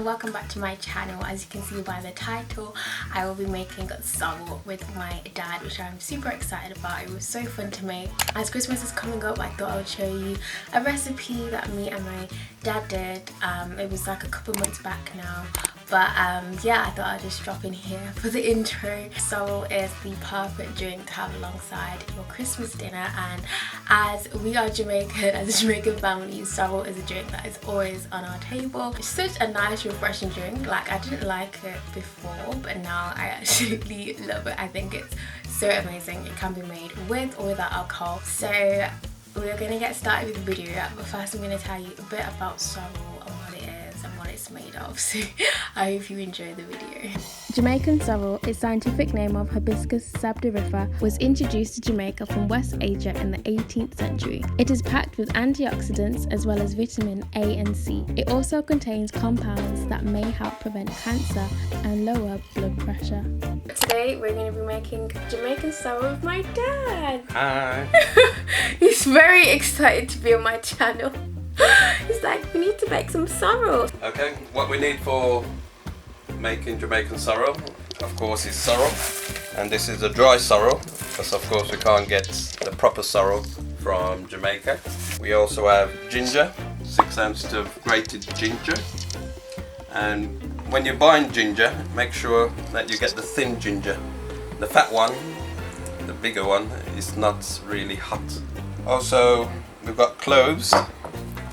and welcome back to my channel. As you can see by the title, I will be making sorrel with my dad, which I'm super excited about. It was so fun to make. As Christmas is coming up, I thought I would show you a recipe that me and my dad did. It was like a couple months back now, but yeah, I thought I'd just drop in here for the intro. Sorrel is the perfect drink to have alongside your Christmas dinner, and as we are Jamaican, as a Jamaican family, sorrel is a drink that is always on our table. It's such a nice refreshing drink. Like, I didn't like it before, but now I absolutely love it. I think it's so amazing. It can be made with or without alcohol. So we're gonna get started with the video, but first I'm gonna tell you a bit about sorrel and what it is and what it's made of. So I hope you enjoy the video. Jamaican sorrel, its scientific name of Hibiscus sabdariffa, was introduced to Jamaica from West Asia in the 18th century. It is packed with antioxidants as well as vitamin A and C. It also contains compounds that may help prevent cancer and lower blood pressure. Today we're going to be making Jamaican sorrel with my dad. Hi. He's very excited to be on my channel. He's like, we need to make some sorrel. Okay, what we need for making Jamaican sorrel, of course, is sorrel, and this is a dry sorrel because of course we can't get the proper sorrel from Jamaica. We also have ginger, 6 ounces of grated ginger, and when you're buying ginger, make sure that you get the thin ginger. The fat one, the bigger one, is not really hot. Also, we've got cloves.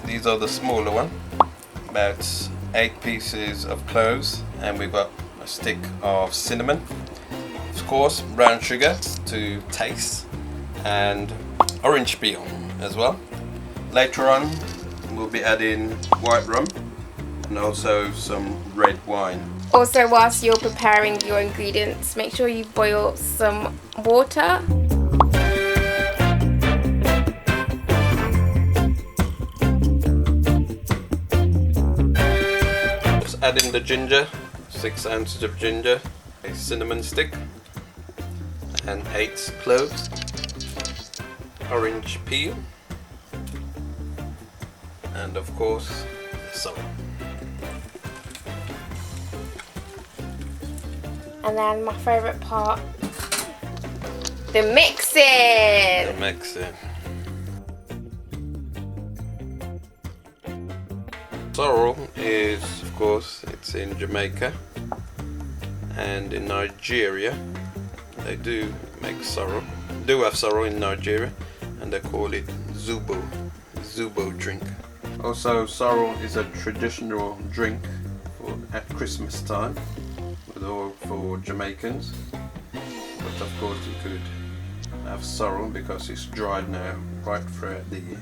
These are the smaller one, about 8 pieces of cloves, and we've got a stick of cinnamon, of course brown sugar to taste, and orange peel as well. Later on we'll be adding white rum and also some red wine. Also, whilst you're preparing your ingredients, make sure you boil some water. Adding the ginger, 6 ounces of ginger, a cinnamon stick, and 8 cloves, orange peel, and of course sorrel. And then my favourite part, the mixing. The mixing. Sorrel is, of course, it's in Jamaica and in Nigeria. They do make sorrel. Do have sorrel in Nigeria, and they call it Zubo drink. Also, sorrel is a traditional drink at Christmas time, for Jamaicans. But of course, you could have sorrel because it's dried now right throughout the year.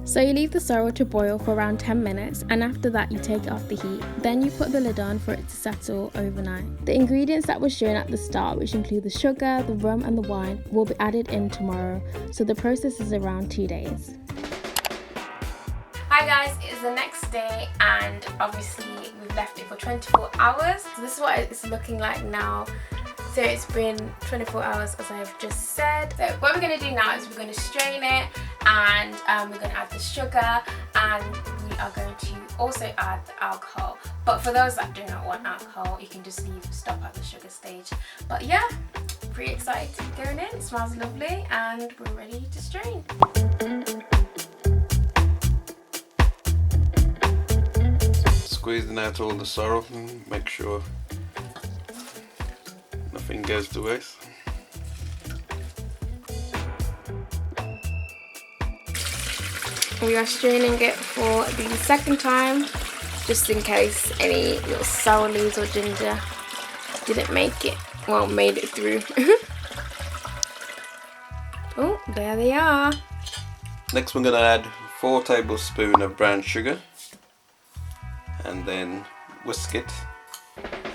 So you leave the sorrel to boil for around 10 minutes, and after that you take it off the heat. Then you put the lid on for it to settle overnight. The ingredients that were shown at the start, which include the sugar, the rum and the wine, will be added in tomorrow, so the process is around 2 days. Hi guys, it is the next day, and obviously we've left it for 24 hours. So this is what it's looking like now. So it's been 24 hours, as I've just said. So what we're going to do now is we're going to strain it, and we're going to add the sugar, and we are going to also add the alcohol. But for those that do not want alcohol, you can just stop at the sugar stage. But yeah, pretty excited to be going in. It smells lovely, and we're ready to strain. Squeezing out all the sorrel, make sure nothing goes to waste. We are straining it for the second time, just in case any little sour leaves or ginger didn't make it, well, made it through. Oh, there they are. Next we're going to add 4 tablespoons of brown sugar, and then whisk it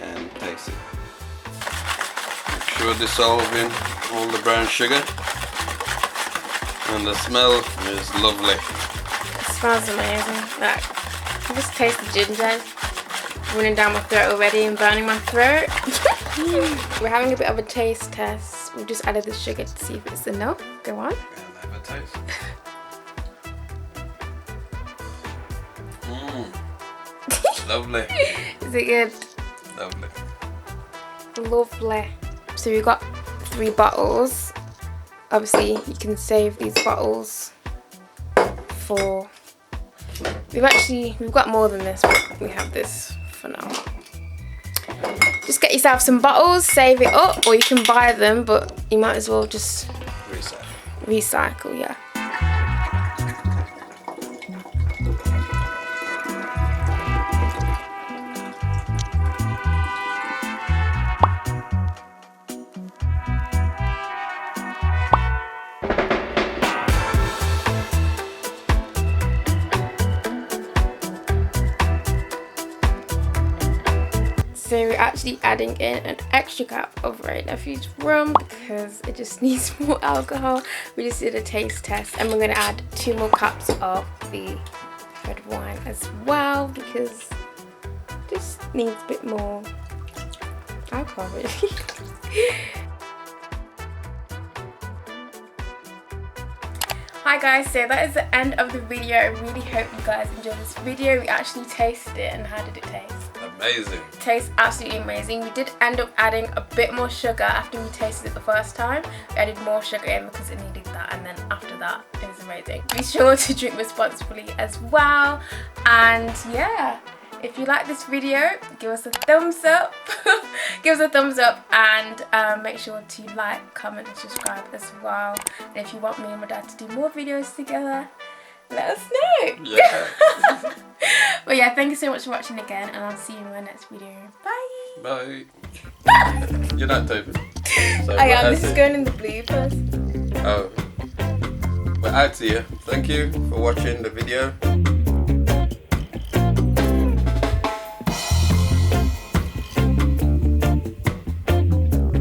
and taste it. Make sure dissolving all the brown sugar, and the smell is lovely. It smells amazing. Like, I just taste the ginger running down my throat already and burning my throat. We're having a bit of a taste test. We've just added the sugar to see if it's enough. Go on. And have a taste. Lovely. Is it good? Lovely. Lovely. So we got 3 bottles. Obviously, you can save these bottles for. We've got more than this, but we have this for now. Just get yourself some bottles, save it up, or you can buy them, but you might as well just recycle, yeah. So we're actually adding in an extra cup of Ray Nephew's rum because it just needs more alcohol. We just did a taste test, and we're going to add 2 more cups of the red wine as well because it just needs a bit more alcohol really. Hi guys, so that is the end of the video. I really hope you guys enjoyed this video. We actually tasted it, and how did it taste? Amazing. It tastes absolutely amazing. We did end up adding a bit more sugar after we tasted it the first time. We added more sugar in because it needed that, and then after that it was amazing. Be sure to drink responsibly as well, and yeah, if you like this video, give us a thumbs up. Give us a thumbs up, and make sure to like, comment and subscribe as well. And if you want me and my dad to do more videos together, let us know. Yeah. But yeah, thank you so much for watching again, and I'll see you in my next video. Bye. Bye. You're not typing. So I am. This is going in the bloopers. Oh. We're out to you. Thank you for watching the video.